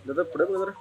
दादा पुढे बघ जरा.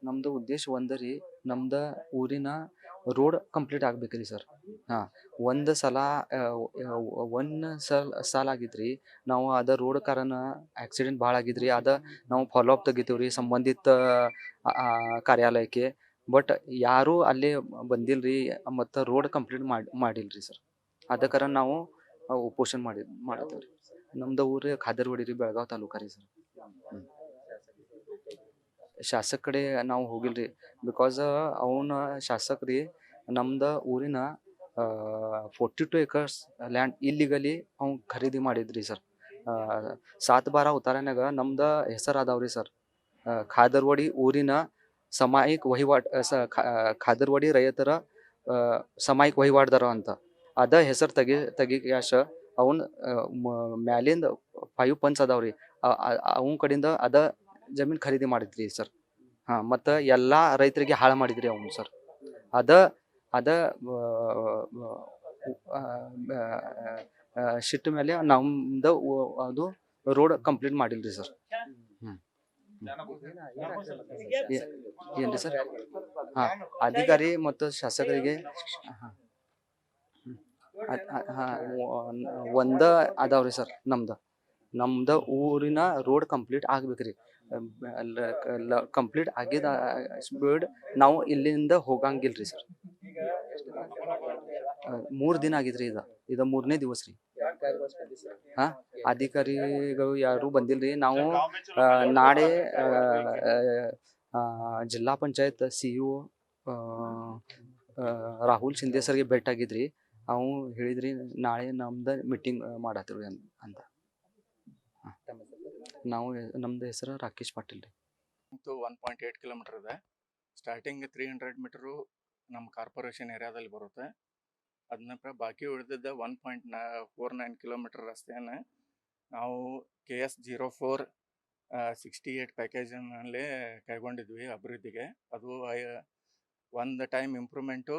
ನಮ್ದು ಉದ್ದೇಶ ಒಂದರಿ ನಮ್ದ ಊರಿನ ರೋಡ್ ಕಂಪ್ಲೀಟ್ ಆಗ್ಬೇಕ್ರಿ ಸರ್. ಒಂದು ಸಲ ಸಾಲ ಆಗಿದ್ರಿ. ನಾವು ಅದ ರೋಡ್ ಕಾರಣ ಆಕ್ಸಿಡೆಂಟ್ ಭಾಳ ಆಗಿದ್ರಿ. ಅದ ನಾವು ಫಾಲೋ ಅಪ್ ತೆಗಿತೀವ್ರಿ ಸಂಬಂಧಿತ ಕಾರ್ಯಾಲಯಕ್ಕೆ. ಬಟ್ ಯಾರೂ ಅಲ್ಲಿ ಬಂದಿಲ್ರಿ ಮತ್ತು ರೋಡ್ ಕಂಪ್ಲೀಟ್ ಮಾಡಿಲ್ರಿ ಸರ್. ಅದ ಕಾರಣ ನಾವು ಉಪೋಷಣೆ ಮಾಡತ್ತೇವ್ರಿ. ನಮ್ದು ಊರು ಖಾದರ್ವಾಡಿ ರೀ, ಬೆಳಗಾವಿ ತಾಲೂಕು ರೀ ಸರ್. ಶಾಸಕ ಕಡೆ ನಾವು ಹೋಗಿಲ್ರಿ. ಬಿಕಾಸ್ ಅವನ ಶಾಸಕ ರೀ ನಮ್ದು ಊರಿನ 42 acres ಲ್ಯಾಂಡ್ ಇಲ್ಲಿಗಲಿ ಅವ್ನು ಖರೀದಿ ಮಾಡಿದ್ರಿ ಸರ್. 7/12 ಉತ್ತಾರನಾಗ ನಮ್ದು ಹೆಸರು ಅದಾವ್ರಿ ಸರ್. ಖಾದರ್ವಾಡಿ ಊರಿನ ಸಾಮಾಯಿಕ ವಹಿವಾಟ್ ಖಾದರ್ವಾಡಿ ರೈತರ ಸಾಮಾಯಿಕ ವಹಿವಾಟ್ದಾರ ಅಂತ ಅದ ಹೆಸರು ತೆಗಿಯಾಶ ಅವನ್ ಮ್ಯಾಲಿಂದ 5 ಪಂಚ್ ಅದಾವ್ರಿ. ಅವನ ಕಡೆಯಿಂದ ಅದ ಜಮೀನ್ ಖರೀದಿ ಮಾಡಿದ್ರಿ ಸರ್. ಮತ್ತು ಎಲ್ಲಾ ರೈತರಿಗೆ ಹಾಳು ಮಾಡಿದ್ರಿ ಅವನು ಸರ್. ಅದ ಅದ ಶಿಟ್ ಮೇಲೆ ನಮ್ದು ಅದು ರೋಡ್ ಕಂಪ್ಲೀಟ್ ಮಾಡಿಲ್ರಿ ಸರ್. ಏನ್ರಿ ಸರ್? ಅಧಿಕಾರಿ ಮತ್ತು ಶಾಸಕರಿಗೆ ಒಂದ ಅದಾವ್ರಿ ಸರ್. ನಮ್ದು ಊರಿನ ರೋಡ್ ಕಂಪ್ಲೀಟ್ ಆಗ್ಬೇಕ್ರಿ. ಕಂಪ್ಲೀಟ್ ಆಗಿದ ಬಿಡ್ ನಾವು ಇಲ್ಲಿಂದ ಹೋಗಂಗಿಲ್ರಿ ಸರ್. 3 ದಿನ ಆಗಿದ್ರಿ. ಇದು 3ನೇ ದಿವಸ ರೀ. ಅಧಿಕಾರಿಗಳು ಯಾರು ಬಂದಿಲ್ರಿ. ನಾವು ನಾಳೆ ಜಿಲ್ಲಾ ಪಂಚಾಯತ್ CEO ರಾಹುಲ್ ಶಿಂದೆ ಸರ್ಗೆ ಭೇಟಿ ಆಗಿದ್ರಿ. ಅವು ಹೇಳಿದ್ರಿ ನಾಳೆ ನಮ್ದು ಮೀಟಿಂಗ್ ಮಾಡತ್ತೀವಿ ಅಂತ. ನಮ್ದು ಹೆಸರು ರಾಕೇಶ್ ಪಾಟೀಲ್ ರೀ. 1.8 ಕಿಲೋಮೀಟರ್ ಇದೆ. ಸ್ಟಾರ್ಟಿಂಗ್ 300 ಮೀಟರು ನಮ್ಮ ಕಾರ್ಪೊರೇಷನ್ ಏರಿಯಾದಲ್ಲಿ ಬರುತ್ತೆ. ಅದನ್ನ ಬಾಕಿ ಉಳಿದಿದ್ದ 1.49 ಕಿಲೋಮೀಟರ್ ರಸ್ತೆಯನ್ನು ನಾವು KS 04 68 ಪ್ಯಾಕೇಜ್ನಲ್ಲಿ ಕೈಗೊಂಡಿದ್ವಿ ಅಭಿವೃದ್ಧಿಗೆ. ಅದು ಒಂದು ಟೈಮ್ ಇಂಪ್ರೂವ್ಮೆಂಟು,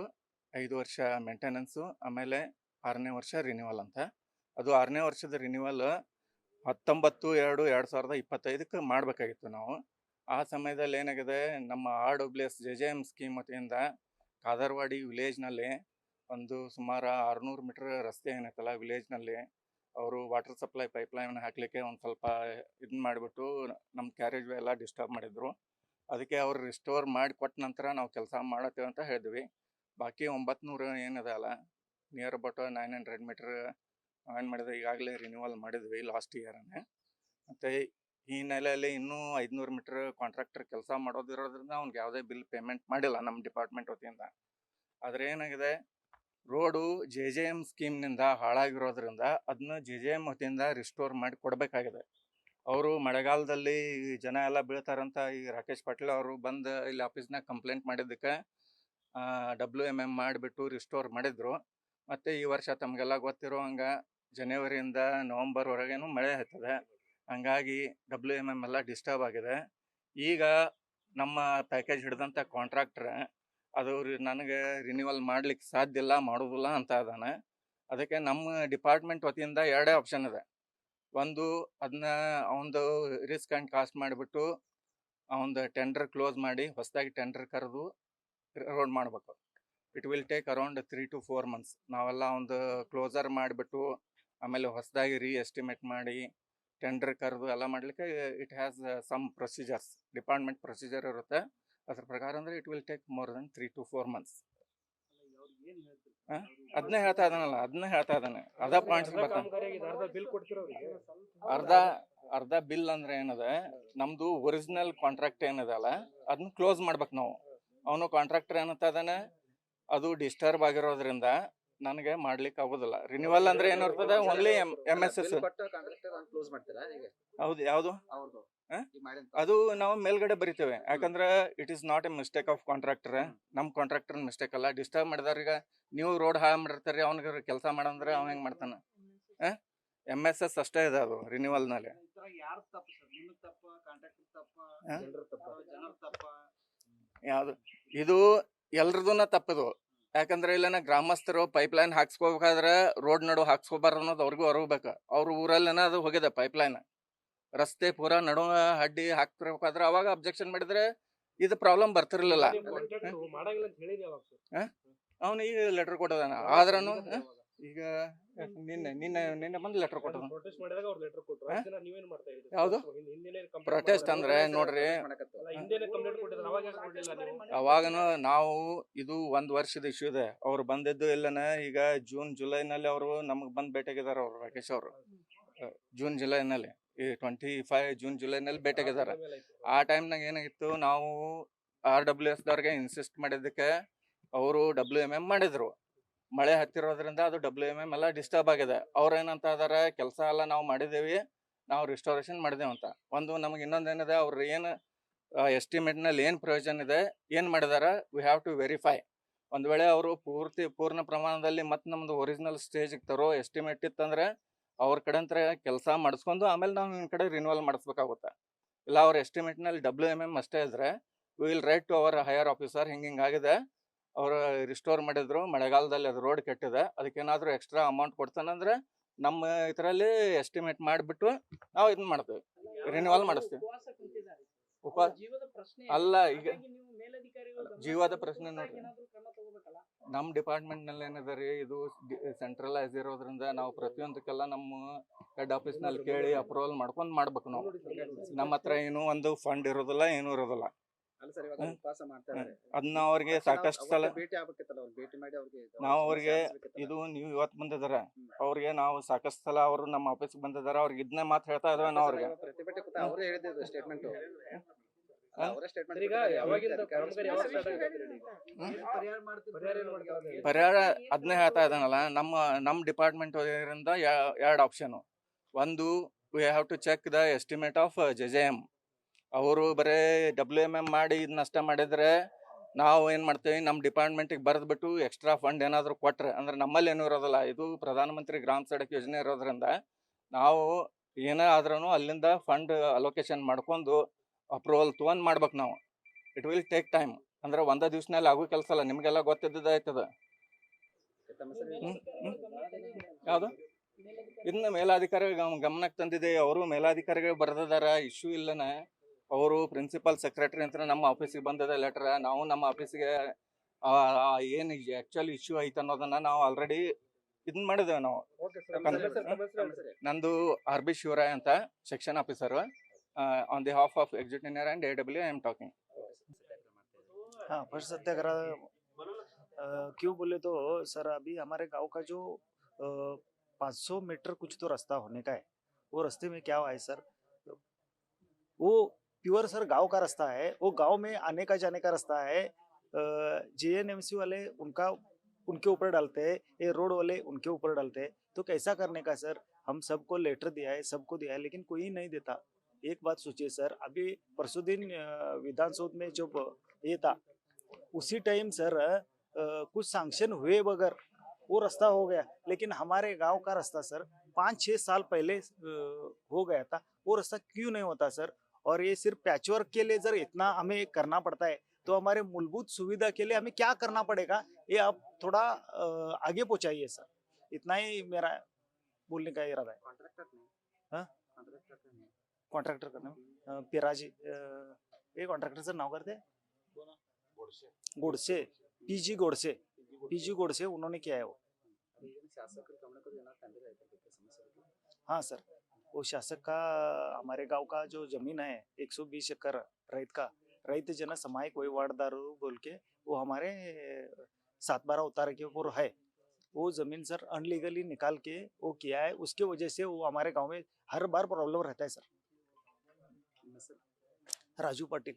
5 ವರ್ಷ ಮೇಂಟೆನೆನ್ಸು, ಆಮೇಲೆ 6ನೇ ವರ್ಷ ರಿನ್ಯೂವಲ್ ಅಂತ. ಅದು 6ನೇ ವರ್ಷದ ರಿನ್ಯೂವಲ್ 19/2/2025 ಮಾಡಬೇಕಾಗಿತ್ತು ನಾವು. ಆ ಸಮಯದಲ್ಲಿ ಏನಾಗಿದೆ, ನಮ್ಮ RWS JJM ಸ್ಕೀಮ್ ವತಿಯಿಂದ ಖಾದರ್ವಾಡಿ ವಿಲೇಜ್ನಲ್ಲಿ ಒಂದು ಸುಮಾರು 600 ಮೀಟರ್ ರಸ್ತೆ ಏನೈತಲ್ಲ ವಿಲೇಜ್ನಲ್ಲಿ, ಅವರು ವಾಟರ್ ಸಪ್ಲೈ ಪೈಪ್ಲೈನ್ ಹಾಕಲಿಕ್ಕೆ ಒಂದು ಸ್ವಲ್ಪ ಇದನ್ನ ಮಾಡಿಬಿಟ್ಟು ನಮ್ಮ ಕ್ಯಾರೇಜ್ ವೇ ಎಲ್ಲ ಡಿಸ್ಟರ್ಬ್ ಮಾಡಿದರು. ಅದಕ್ಕೆ ಅವ್ರು ರಿಸ್ಟೋರ್ ಮಾಡಿ ಕೊಟ್ಟ ನಂತರ ನಾವು ಕೆಲಸ ಮಾಡತ್ತೇವೆ ಅಂತ ಹೇಳಿದ್ವಿ. ಬಾಕಿ 900 ಏನಿದೆ ಅಲ್ಲ, ನಿಯರ್ ಅಬೌಟ್ 900 ಮೀಟರ್ ಏನು ಮಾಡಿದೆ, ಈಗಾಗಲೇ ರಿನ್ಯೂವಲ್ ಮಾಡಿದ್ವಿ ಲಾಸ್ಟ್ ಇಯರನ್ನೇ. ಮತ್ತು ಈ ನೆಲೆಯಲ್ಲಿ ಇನ್ನೂ 500 ಮೀಟರ್ ಕಾಂಟ್ರಾಕ್ಟರ್ ಕೆಲಸ ಮಾಡೋದಿರೋದ್ರಿಂದ ಅವ್ನಿಗೆ ಯಾವುದೇ ಬಿಲ್ ಪೇಮೆಂಟ್ ಮಾಡಿಲ್ಲ ನಮ್ಮ ಡಿಪಾರ್ಟ್ಮೆಂಟ್ ವತಿಯಿಂದ. ಆದರೆ ಏನಾಗಿದೆ, ರೋಡು JJM ಸ್ಕೀಮ್ನಿಂದ ಹಾಳಾಗಿರೋದ್ರಿಂದ ಅದನ್ನ JJM ವತಿಯಿಂದ ರಿಸ್ಟೋರ್ ಮಾಡಿ ಕೊಡಬೇಕಾಗಿದೆ. ಅವರು ಮಳೆಗಾಲದಲ್ಲಿ ಜನ ಎಲ್ಲ ಬೀಳ್ತಾರಂತ ಈ ರಾಕೇಶ್ ಪಾಟೀಲ್ ಅವರು ಬಂದು ಇಲ್ಲಿ ಆಫೀಸ್ನಾಗ ಕಂಪ್ಲೇಂಟ್ ಮಾಡಿದ್ದಕ್ಕೆ WMM ಮಾಡಿಬಿಟ್ಟು ರಿಸ್ಟೋರ್ ಮಾಡಿದ್ರು. ಮತ್ತು ಈ ವರ್ಷ ತಮಗೆಲ್ಲ ಗೊತ್ತಿರೋ ಹಂಗೆ ಜನವರಿಯಿಂದ ನವಂಬರ್ವರೆಗೇನು ಮಳೆ ಆಗ್ತದೆ. ಹಂಗಾಗಿ WMM ಎಲ್ಲ ಡಿಸ್ಟರ್ಬ್ ಆಗಿದೆ. ಈಗ ನಮ್ಮ ಪ್ಯಾಕೇಜ್ ಹಿಡಿದಂಥ ಕಾಂಟ್ರಾಕ್ಟ್ರ್ ಅದು ನನಗೆ ರಿನ್ಯೂವಲ್ ಮಾಡ್ಲಿಕ್ಕೆ ಸಾಧ್ಯ ಇಲ್ಲ, ಮಾಡೋದಿಲ್ಲ ಅಂತ ಇದ್ದಾನೆ. ಅದಕ್ಕೆ ನಮ್ಮ ಡಿಪಾರ್ಟ್ಮೆಂಟ್ ವತಿಯಿಂದ 2 ಆಪ್ಷನ್ ಇದೆ. ಒಂದು, ಅದನ್ನ ಅವನದು ರಿಸ್ಕ್ ಆ್ಯಂಡ್ ಕಾಸ್ಟ್ ಮಾಡಿಬಿಟ್ಟು ಅವನದು ಟೆಂಡರ್ ಕ್ಲೋಸ್ ಮಾಡಿ ಹೊಸದಾಗಿ ಟೆಂಡರ್ ಕರೆದು ರೋಡ್ ಮಾಡಬೇಕು. It will take around 3 to 4 months. ನಾವೆಲ್ಲ ಒಂದು ಕ್ಲೋಸರ್ ಮಾಡಿಬಿಟ್ಟು ಆಮೇಲೆ ಹೊಸದಾಗಿ ಎಸ್ಟಿಮೇಟ್ ಮಾಡಿ ಟೆಂಡರ್ ಕರೆದು ಎಲ್ಲ ಮಾಡಲಿಕ್ಕೆ it has some procedures, department procedure ಇರುತ್ತೆ. ಅದ್ರ ಪ್ರಕಾರ ಅಂದರೆ it will take more than 3 to 4 months. ಅದನ್ನೇ ಹೇಳ್ತಾ ಇದ್ದಾನೆ ಅದ ಪಾಯಿಂಟ್ಸ್ ಬರ್ತಾನೆ. ಅರ್ಧ ಅರ್ಧ ಬಿಲ್ ಅಂದ್ರೆ ಏನದ, ನಮ್ದು ಒರಿಜಿನಲ್ ಕಾಂಟ್ರಾಕ್ಟ್ ಏನದಲ್ಲ ಅದನ್ನ ಕ್ಲೋಸ್ ಮಾಡ್ಬೇಕು ನಾವು. ಅವನು ಕಾಂಟ್ರಾಕ್ಟರ್ ಏನಂತ ಇದಾನೆ, ಅದು ಡಿಸ್ಟರ್ಬ್ ಆಗಿರೋದ್ರಿಂದ ನನಗೆ ಮಾಡ್ಲಿಕ್ಕೆ ಆಗೋದಿಲ್ಲ. ರಿನ್ಯೂವಲ್ ಅಂದ್ರೆ ಏನಿರ್ತದೆ, ಓನ್ಲಿ MSS. ಹೌದು, ಯಾವುದು ಅದು ನಾವು ಮೇಲ್ಗಡೆ ಬರಿತೇವೆ. ಯಾಕಂದ್ರೆ it is not A mistake of contractor, ನಮ್ ಕಾಂಟ್ರಾಕ್ಟರ್ ಮಿಸ್ಟೇಕ್ ಅಲ್ಲ. ಡಿಸ್ಟರ್ಬ್ ಮಾಡಿದವ್ರಿಗೆ ನೀವು ರೋಡ್ ಹಾಳು ಮಾಡಿರ್ತಾರೆ, ಅವ್ನಿಗೆ ಕೆಲಸ ಮಾಡಂದ್ರೆ ಅವ್ನ ಹೆಂಗ್ ಮಾಡ್ತಾನ? MSS ಅಷ್ಟೇ ಇದೆ ಅದು ರಿನ್ಯೂವಲ್ ನಲ್ಲಿ. ಯಾವ್ದು ಇದು ಎಲ್ರದೂನ ತಪ್ಪದು. ಯಾಕಂದ್ರೆ ಇಲ್ಲೇನ ಗ್ರಾಮಸ್ಥರು ಪೈಪ್ಲೈನ್ ಹಾಕ್ಸ್ಕೋಬೇಕಾದ್ರೆ ರೋಡ್ ನಡು ಹಾಕ್ಸ್ಕೋಬಾರ್ದು ಅನ್ನೋದು ಅವ್ರಿಗೂ ಅರಿಬೇಕು. ಅವ್ರ ಊರಲ್ಲೇನ ಅದು ಹೋಗಿದೆ ಪೈಪ್ಲೈನ್, ರಸ್ತೆ ಪೂರಾ ನಡುವ ಅಡ್ಡಿ ಹಾಕ್ತಿರ್ಬೇಕಾದ್ರೆ ಅವಾಗ ಅಬ್ಜೆಕ್ಷನ್ ಮಾಡಿದ್ರೆ ಇದು ಪ್ರಾಬ್ಲಮ್ ಬರ್ತಿರ್ಲಿಲ್ಲ. ಅವನು ಈಗ ಲೆಟರ್ ಕೊಟ್ಟದಾನ, ಆದ್ರೂ ಈಗ ನಿನ್ನೆ ಬಂದು ಲೆಟರ್ ಕೊಟ್ಟದ. ಯಾವುದು ಪ್ರೊಟೆಸ್ಟ್ ಅಂದ್ರೆ ನೋಡ್ರಿ, ಅವಾಗನು ನಾವು ಇದು 1 ವರ್ಷದ ಇಶ್ಯೂ ಇದೆ. ಅವ್ರು ಬಂದಿದ್ದು ಇಲ್ಲನ ಈಗ ಜೂನ್ ಜುಲೈನಲ್ಲಿ ಅವರು ನಮಗ್ ಬಂದ್ ಭೇಟಿಯಾಗಿದಾರ. ಅವ್ರು ರಾಕೇಶ್ ಅವರು ಜೂನ್ ಜುಲೈನಲ್ಲಿ, ಈ 25 ಜೂನ್ ಜುಲೈನಲ್ಲಿ ಭೇಟಿಯಾಗಿದಾರ. ಆ ಟೈಮ್ನಾಗ ಏನಾಗಿತ್ತು, ನಾವು RWS ದವ್ರಿಗೆ ಇನ್ಸಿಸ್ಟ್ ಮಾಡಿದ್ದಕ್ಕೆ ಅವರು WMM ಮಾಡಿದ್ರು. ಮಳೆ ಹತ್ತಿರೋದ್ರಿಂದ ಅದು WMM ಎಲ್ಲ ಡಿಸ್ಟರ್ಬ್ ಆಗಿದೆ. ಅವ್ರ ಏನಂತ ಇದಾರೆ, ಕೆಲಸ ಎಲ್ಲ ನಾವು ಮಾಡಿದೇವಿ, ನಾವು ರಿಸ್ಟೋರೇಷನ್ ಮಾಡಿದೇವೆ ಅಂತ. ಒಂದು ನಮಗೆ ಇನ್ನೊಂದೇನಿದೆ, ಅವ್ರ ಏನು ಎಸ್ಟಿಮೇಟ್ ನಲ್ಲಿ ಏನ್ ಪ್ರಯೋಜನ ಇದೆ, ಏನ್ ಮಾಡಿದಾರ, ವಿ ಹ್ಯಾವ್ ಟು ವೆರಿಫೈ. ಒಂದ್ ವೇಳೆ ಅವರು ಪೂರ್ಣ ಪ್ರಮಾಣದಲ್ಲಿ ಮತ್ತೆ ನಮ್ದು ಒರಿಜಿನಲ್ ಸ್ಟೇಜ್ ತರೋ ಎಸ್ಟಿಮೇಟ್ ಇತ್ತಂದ್ರೆ ಅವ್ರ ಕಡೆ ಅಂತ ಕೆಲಸ ಮಾಡಿಸ್ಕೊಂಡು ಆಮೇಲೆ ನಾವು ನಿಮ್ ಕಡೆ ರಿನ್ಯೂವಲ್ ಮಾಡಿಸ್ಬೇಕಾಗುತ್ತೆ. ಇಲ್ಲ ಅವ್ರ ಎಸ್ಟಿಮೇಟ್ ನಲ್ಲಿ WMM ಅಷ್ಟೇ ಇದ್ರೆ we will write to our higher officer, ಹಿಂಗಾಗಿದೆ, ಅವ್ರು ರಿಸ್ಟೋರ್ ಮಾಡಿದ್ರು, ಮಳೆಗಾಲದಲ್ಲಿ ಅದು ರೋಡ್ ಕೆಟ್ಟಿದೆ, ಅದಕ್ಕೇನಾದ್ರೂ ಎಕ್ಸ್ಟ್ರಾ ಅಮೌಂಟ್ ಕೊಡ್ತಾನಂದ್ರೆ ನಮ್ಮ ಇದರಲ್ಲಿ ಎಸ್ಟಿಮೇಟ್ ಮಾಡಿಬಿಟ್ಟು ನಾವು ಇದನ್ನ ಮಾಡ್ತೇವೆ, ರಿನ್ಯೂವಲ್ ಮಾಡಿಸ್ತೀವಿ. ಅಲ್ಲ, ಈಗ ಜೀವದ ಪ್ರಶ್ನೆ ನೋಡ್ರಿ, ನಮ್ಮ ಡಿಪಾರ್ಟ್ಮೆಂಟ್ ನಲ್ಲಿ ಏನಿದೆ ರೀ, ಇದು ಸೆಂಟ್ರಲೈಸ್ ಇರೋದ್ರಿಂದ ನಾವು ಪ್ರತಿಯೊಂದಕ್ಕೆಲ್ಲ ನಮ್ಮ ಹೆಡ್ ಆಫೀಸ್ ನಲ್ಲಿ ಕೇಳಿ ಅಪ್ರೂವಲ್ ಮಾಡ್ಕೊಂಡು ಮಾಡ್ಬೇಕು. ನಾವು ನಮ್ಮ ಹತ್ರ ಏನು ಒಂದು ಫಂಡ್ ಇರೋದಿಲ್ಲ, ಏನೂ ಇರೋದಿಲ್ಲ. ಅದನ್ನ ಅವ್ರಿಗೆ ಸಾಕಷ್ಟು ಸಲ ನಾವು ಅವ್ರಿಗೆ, ಇದು ನೀವು ಇವತ್ತು ಬಂದಿದಾರ, ಅವ್ರಿಗೆ ನಾವು ಸಾಕಷ್ಟು ಸಲ ಅವರು ನಮ್ಮ ಆಫೀಸ್ಗೆ ಬಂದಿದಾರ, ಅವ್ರಿಗೆ ಇದನ್ನೇ ಮಾತು ಹೇಳ್ತಾ ಇದಾವೆ ನಾವು ಅವ್ರಿಗೆ. ಪರಿಹಾರ ಅದನ್ನೇ ಹೇಳ್ತಾ ಇದ್ದಾನಲ್ಲ, ನಮ್ಮ ಡಿಪಾರ್ಟ್ಮೆಂಟ್ ಇಂದ 2 ಆಪ್ಷನ್. ಒಂದು, we have to check the estimate of JJM. ಅವರು ಬರೇ WMM ಮಾಡಿ ಇದನ್ನಷ್ಟ ಮಾಡಿದ್ರೆ ನಾವು ಏನ್ ಮಾಡ್ತೇವೆ, ನಮ್ಮ ಡಿಪಾರ್ಟ್ಮೆಂಟಿಗೆ ಬರೆದ್ಬಿಟ್ಟು ಎಕ್ಸ್ಟ್ರಾ ಫಂಡ್ ಏನಾದ್ರು ಕೊಟ್ರೆ, ಅಂದ್ರೆ ನಮ್ಮಲ್ಲಿ ಏನೂ ಇರೋದಿಲ್ಲ, ಇದು ಪ್ರಧಾನಮಂತ್ರಿ ಗ್ರಾಮ ಸಡಕ್ ಯೋಜನೆ ಇರೋದ್ರಿಂದ ನಾವು ಏನೇ ಆದ್ರೂ ಅಲ್ಲಿಂದ ಫಂಡ್ ಅಲೋಕೇಶನ್ ಮಾಡ್ಕೊಂಡು ಅಪ್ರೂವಲ್ ತೊಗೊಂಡ್ ಮಾಡ್ಬೇಕು ನಾವು. It will take time. ಅಂದ್ರೆ 1 ದಿವ್ಸನಲ್ಲಿ ಆಗೋ ಕೆಲಸ ಅಲ್ಲ, ನಿಮ್ಗೆಲ್ಲ ಗೊತ್ತಿದ್ದದ. ಯಾವುದು ಇದನ್ನ ಮೇಲಾಧಿಕಾರಿ ಗಮನಕ್ಕೆ ತಂದಿದೆ, ಅವರು ಮೇಲಾಧಿಕಾರಿಗಳು ಬರೆದಿದಾರ, ಇಶ್ಯೂ ಇಲ್ಲನ. ಅವರು ಪ್ರಿನ್ಸಿಪಲ್ ಸೆಕ್ರೆಟರಿ ಅಂತ ನಮ್ಮ ಆಫೀಸಿಗೆ ಬಂದಿದೆ ಲೆಟರ್. ನಾವು ನಮ್ಮ ಆಫೀಸಿಗೆ ಏನು ಆಕ್ಚುಲಿ ಇಶ್ಯೂ ಐತೆ ಅನ್ನೋದನ್ನ ನಾವು ಆಲ್ರೆಡಿ ಇದನ್ನ ಮಾಡಿದ್ದೇವೆ ನಾವು. ನಂದು RB ಶಿವರಾಯ್ ಅಂತ, section officer, on behalf of Executive and AW I am talking. हाँ, फर्स्ट सत्याग्रह क्यों बोले तो सर, अभी हमारे गांव का जो 500 मीटर कुछ तो रास्ता होने का है, वो रास्ते में क्या हुआ है सर, वो प्योर सर गांव का रास्ता है, वो गांव में आने का जाने का रास्ता है। JNMC वाले उनके ऊपर डालते हैं, ये रोड वाले उनके ऊपर डालते हैं। तो कैसा करने का सर, हम सबको लेटर दिया है, सबको दिया है, लेकिन कोई नहीं देता। एक बात सोचिए सर, अभी परसों दिन विधानसभा में जब ये था, उसी टाइम सर कुछ सैंक्शन हुए बगैर वो रास्ता हो गया, लेकिन हमारे गांव का रास्ता सर 5-6 साल पहले हो गया था। वो रास्ता क्यों नहीं होता सर? और ये सिर्फ पैचवर्क के लिए सर इतना हमें करना पड़ता है, तो हमारे मूलभूत सुविधा के लिए हमें क्या करना पड़ेगा, ये आप थोड़ा आगे पहुंचाइए सर। इतना ही मेरा बोलने का इरादा है। कॉन्ट्रैक्टर करने पिराजी, ये कॉन्ट्रैक्टर सर नाव करते गोडसे, पीजी गोडसे उन्होंने किया है वो। हाँ सर, वो शासक का हमारे गांव का जो जमीन है 120 एकड़ रैत जन समायक वहीवाटदार बोल के वो हमारे 7/12 उतारे के ऊपर है। वो जमीन सर अनलीगली निकाल के वो किया है, उसके वजह से वो हमारे गांव में हर बार प्रॉब्लम रहता है सर। राजू पाटिल।